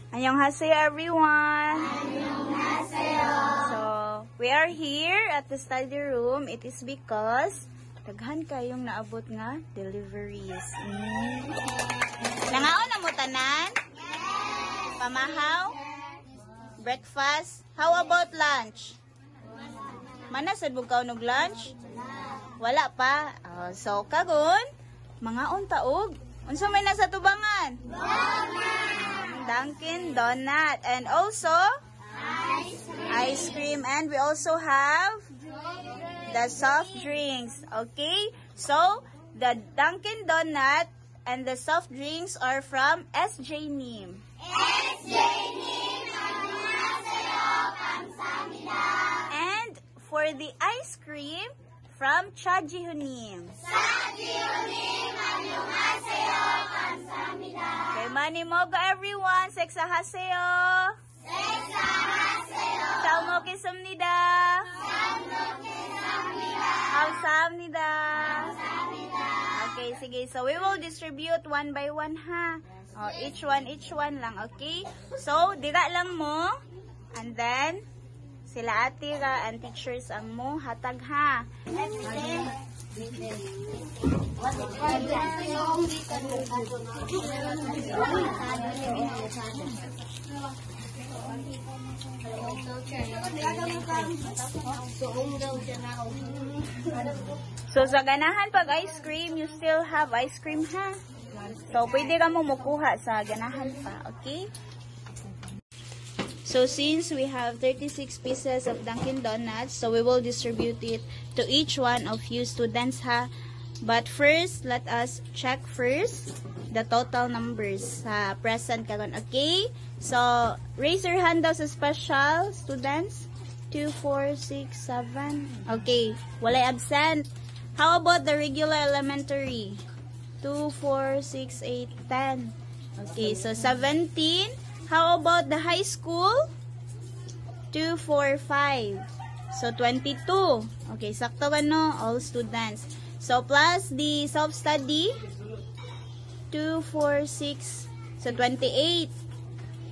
Annyeonghaseyo everyone! Annyeonghaseyo! So, we are here at the study room. It is because daghan kayong naabot nga deliveries. Nangaon na mo tanan? Yes! Pamahaw? Breakfast? How about lunch? Mana sad bukaw nog lunch? Wala pa. So, kagon, mga untaog. Unsa may nasa tubangan? Dunkin' Donut. And also, ice cream. And we also have the soft drinks. Okay? So, the Dunkin' Donut and the soft drinks are from SJ Nim. SJ Nim, annyeonghaseyo, kamsahamnida. And for the ice cream, from Chajihunim. Chajihunim, annyeonghaseyo, kamsahamnida. Kay Manimoga everyone, seksahaseyo. Seksahaseyo. Salmokisamnida. Salmokisamnida. Kamsahamnida. Kamsahamnida. Okay, sige. So, we will distribute one by one, ha? Each one lang, okay? So, dira lang mo. And then, sila ate ra and teachers ang mo hatag, ha? So, sa ganahan pag ice cream, you still have ice cream, ha? So, pwede ka mo mukuha sa ganahan pa, okay? So, since we have 36 pieces of Dunkin' Donuts, so we will distribute it to each one of you students, ha? But first, let us check first the total numbers sa present karon, okay? So, raise your hand daw sa special students. 2, 4, 6, 7. Okay, walay absent. How about the regular elementary? 2, 4, 6, 8, 10. Okay, so 17. How about the high school? 2, 4, 5. So 22. Okay, sakto ka no? All students. So plus the self-study. 2, 4, 6. So 28.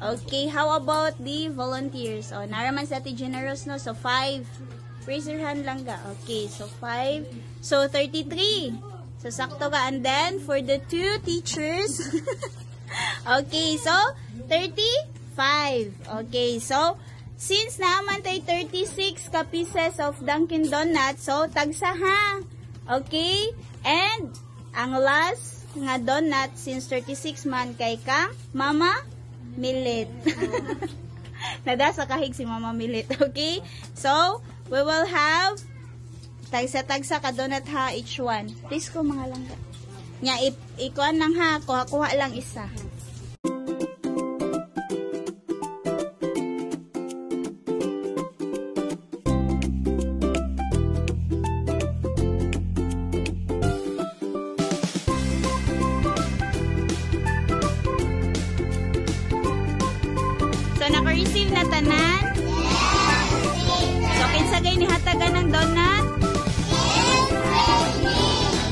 Okay, how about the volunteers? Oh, naraman sa ati generous no? So 5. Raise your hand lang ka. Okay, so 5. So 33. So sakto ka. And then for the 2 teachers. Okay, so 35. Okay, so since naman tayo 36 ka pieces of Dunkin' Donuts, so tagsa ha. Okay? And ang last nga donut since 36 man kay kang Mama Milit. Nadasa kahig si Mama Milit. Okay? So, we will have tagsa-tagsa ka donut ha each one. Please ko mga langga. Nya ikuan lang ha, kuha-kuha lang isa. So, naka-receive na tanan? So, kinsagay ni hatagan ng donut?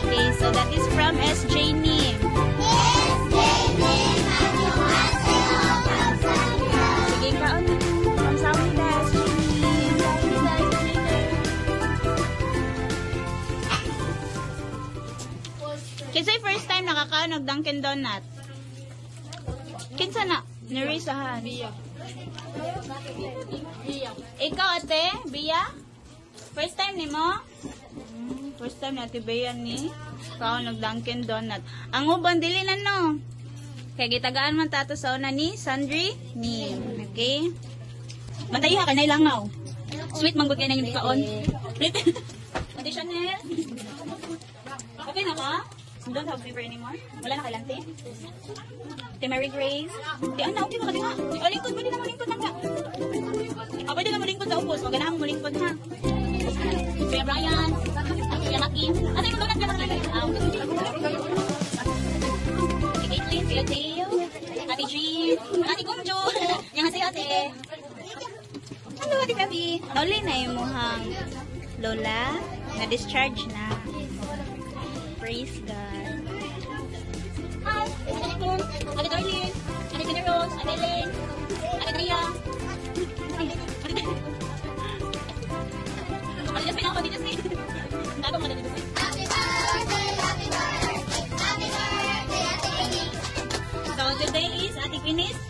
Okay, so that is from SJ Nim. Sige, kaon na. Kamsahamnida, SJ Nim. Kinsay first time nakakaon ng Dunkin' Donut? Kinsa na? Narisahan. Ikaw, ate? Bia? First time ni mo? First time na ate Bia ni kaon ng Dunkin' Donut. Ang ubang dili na no. Kaya gitagaan man tato sa una ni Sandri ni. Okay? Matayiha ka na ilangaw. Sweet manggod kayo na yung kaon. Ate Chanel? Okay na ka? You don't have fever anymore? Wala na kailanti? Ate Mary Grace? Ate Ana, okay ka ka nga. O, lingkod, pwede na malingkod na nga. Pwede na malingkod sa upos. Huwag na akong malingkod ha. Kuya Brian. Kuya Maki. Ate, yung donut ka na kayo. Ate Caitlin, Kuya Dale. Ate Jean. Ate Gumjo. Yang sa'yo, ate. Ano, ate Gabi? Noli na yung muhang lola. Na-discharge na. Praise God. Hi, Ate Darlene, Ate Generals, Ate Lynn.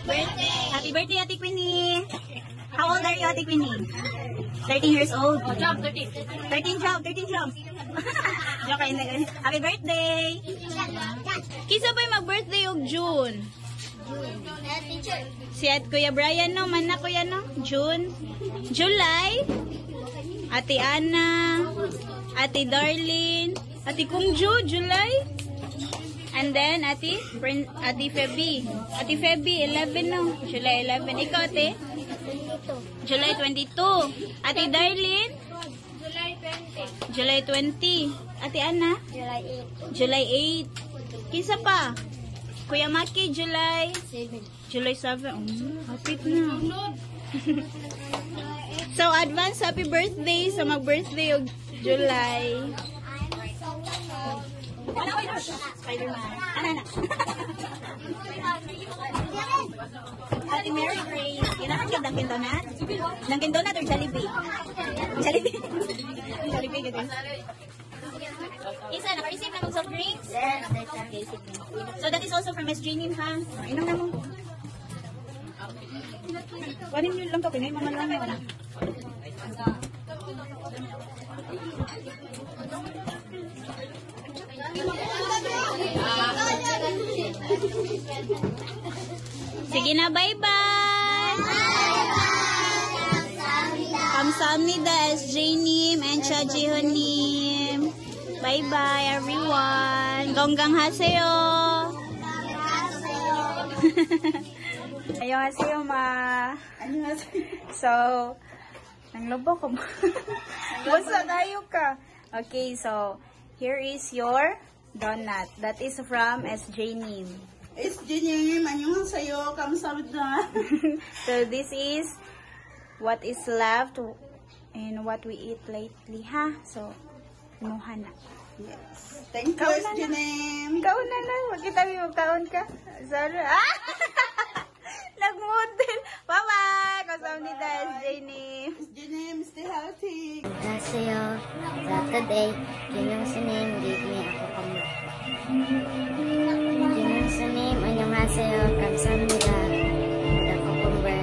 Happy birthday, Ate Queenie. How old are you, Ate Queenie? 13 years old. Oh, job, 13. 13 jump. Joke kayo na. Happy birthday. Kisa ba'y mag-birthday og June? Si Kuya Brian, no? Man na, Kuya, no? June. July. Ate Ana. Ate Darlene. Ate Kungju, July. And then, Ate Feby. Ate Feby, 11, no? July 11. Ikaw, Ate? July 22. Ate Darlene? July 20. Ate Ana? July 8. Kisa pa? Kuya Maki, July 7. Hapit na. So, advance happy birthday sa mag-birthday og July. Spider-Man. Ana. Ate Mary Grace. Kailangan ka Dunkin Donut? Dunkin Donut or Jollibee? Jollibee. Jollibee gitu. Isa, naka-receive na mag-soft drinks? Yes. So that is also from Miss Jeanine, ha? Inom na mo. Kuhanin nyo lang ka, pinay mga lang na. Sige na, bye-bye! Kamsahamnida, SJ Nim and Cha Jihonim. Bye-bye, everyone! Gonggang haseyo! Annyeonghaseyo, ma! So, nanglobo ko mo. Basta tayo ka. Okay, so, here is your donut. That is from SJ Nim. SJ Nim, annyeonghaseyo, kamsahamnida. So this is what is left and what we eat lately, ha? So, inuha na. Yes. Thank you, SJ Nim. Kaon na lang. Magkita mo, kaon ka. Sorry. Ah! Nag-model. Bye-bye! Kamsahamnida, SJ Nim. SJ Nim, stay healthy. Annyeonghaseyo. So today, Kim Yong-sunim gave me ako kamla. Kim Yong-sunim, annyeonghaseyo, kamsahamnida, the cucumber.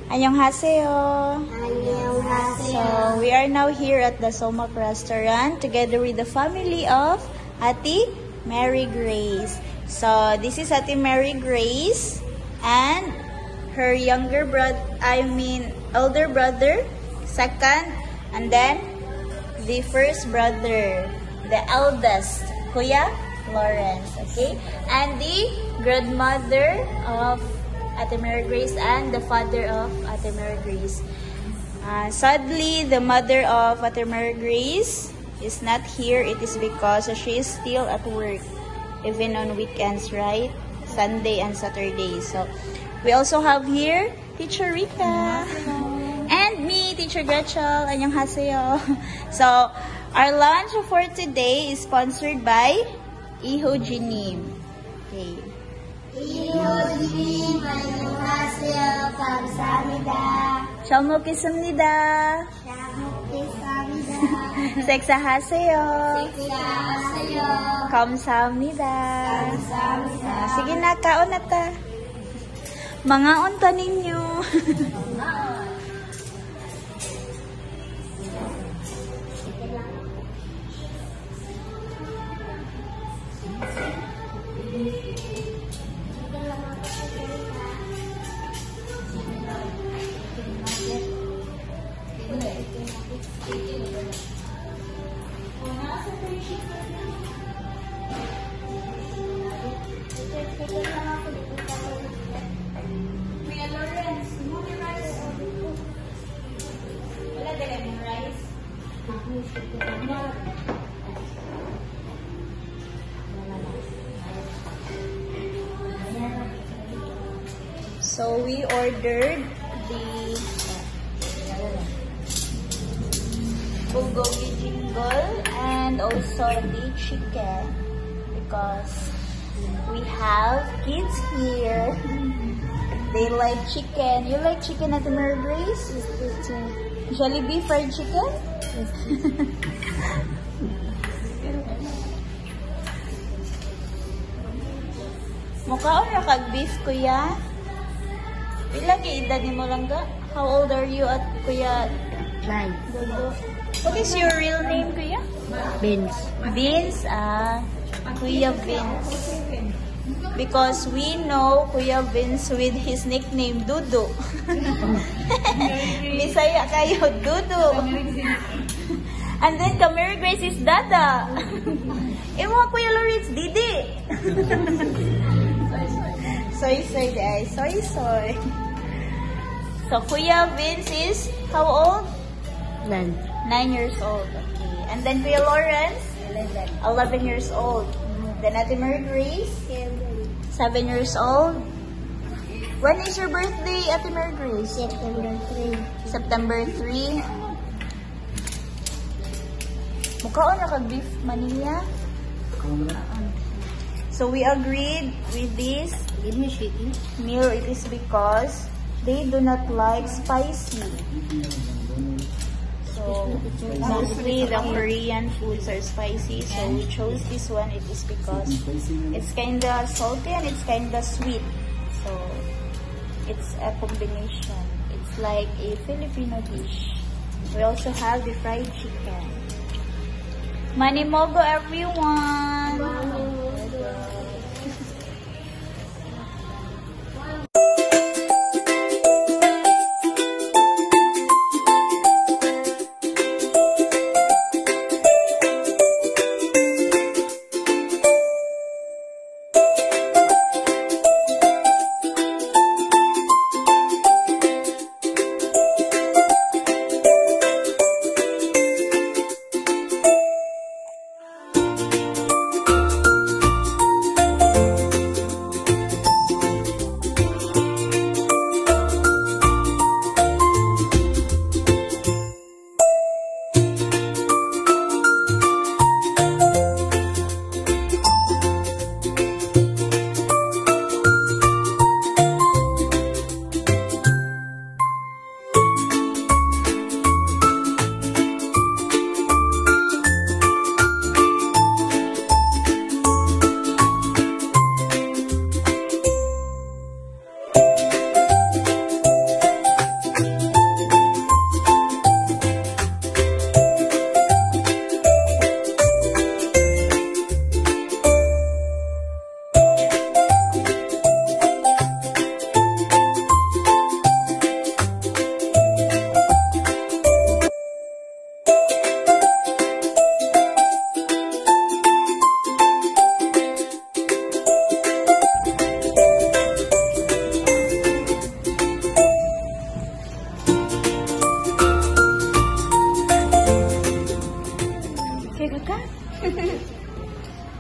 Annyeonghaseyo. Annyeonghaseyo. So, we are now here at the Somak restaurant together with the family of Ate Mary Grace. So, this is Ate Mary Grace and her elder brother, second, and then the first brother, the eldest, Kuya Lawrence, okay? And the grandmother of Ate Mary Grace and the father of Ate Mary Grace. Sadly, the mother of Ate Mary Grace is not here. It is because she is still at work, even on weekends, right? Sunday and Saturday. So, we also have here Teacher Rita and me, Teacher Gretchel. Annyeonghaseyo. So, our lunch for today is sponsored by Iho Jinim. Okay. Iho 기운님 안녕하세요. 감사합니다. 잘 먹겠습니다. 잘 먹겠습니다. 식사하세요. 식사하세요. 감사합니다. 감사합니다. Sige na, kaon na ta. Mga unta ninyo. So we ordered the bulgogi jingle and also the chicken because we have kids here. They like chicken. You like chicken at the Mary Grace? Jollibee fried chicken? Mukhaon na kag beef, kuya. Pila kay edad ni mo lang ga? How old are you at kuya? 9. Dodo? What is your real name, kuya? Beans. Vince, Kuya Vince. Because we know Kuya Vince with his nickname Dudu. Bisaya kayo, Dudu. And then Mary Grace is Dada. Ewa Kuya Loritz, Didi. Soy guys, soy. So Kuya Vince is how old? 9. 9 years old. Okay. And then Kuya Lawrence? 11 years old. Then Ate Mary Grace? 7 years old. When is your birthday, Ate Mary Grace? September 3. September 3. Mukhaon na kag beef maniya. So we agreed with this Give me shaky. meal. It is because they do not like spicy. So mostly the Korean foods are spicy. So we chose this one. It is because it's kinda salty and it's kinda sweet. So it's a combination. It's like a Filipino dish. We also have the fried chicken. Manimogo, everyone!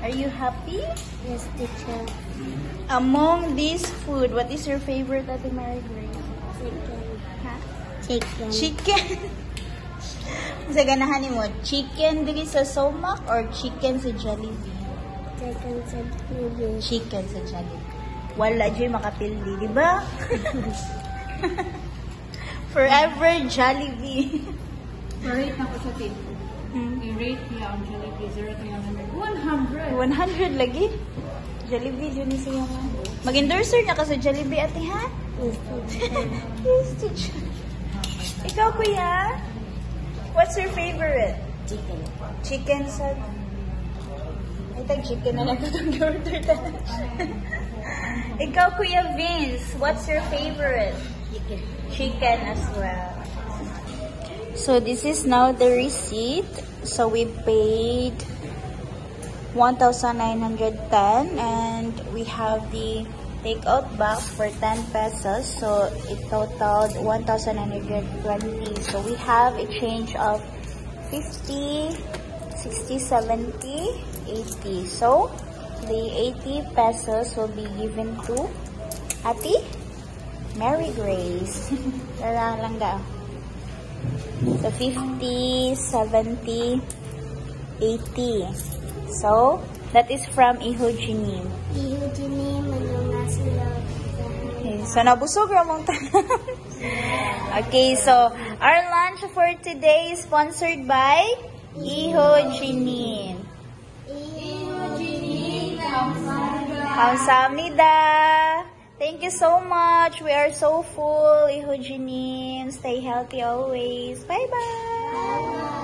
Are you happy? Yes, teacher. Among this food, what is your favorite, Ate Mary Grace? Chicken. Ha? Chicken. Chicken. Sa ganahan mo, chicken diri sa Somak or chicken sa Jollibee? Chicken sa Jollibee. Chicken sa Jollibee. wala dyan makapildi, di ba? Forever Jollibee. Rate na ko sa tip. I-rate niya ang Jollibee 0 to 100. 100. 100 lagi. Jollibee, dyan siya man. Mag-endorser na ka sa Jollibee, ate, ha? Yes, teacher. Ikaw, kuya? What's your favorite? Chicken. Chicken sa... Ay, tag-chicken na lang itong order na. Ikaw, Kuya Vince, what's your favorite? Chicken. Chicken as well. So, this is now the receipt. So, we paid 1,910 and we have the take-out box for 10 pesos. So, it totaled 1,920. So, we have a change of 50, 60, 70, 80. So, the 80 pesos will be given to Ate Mary Grace. Tara lang daw. So, 50, 70, 80. So, that is from Ihojinim. Ihujinim, manungasilo. Okay, so nabusog ramong tanan. Okay, so our lunch for today is sponsored by Ihojinim. Ihujinim, Kamsahamnida. Thank you so much. We are so full. Ihojinim. Stay healthy always. Bye-bye.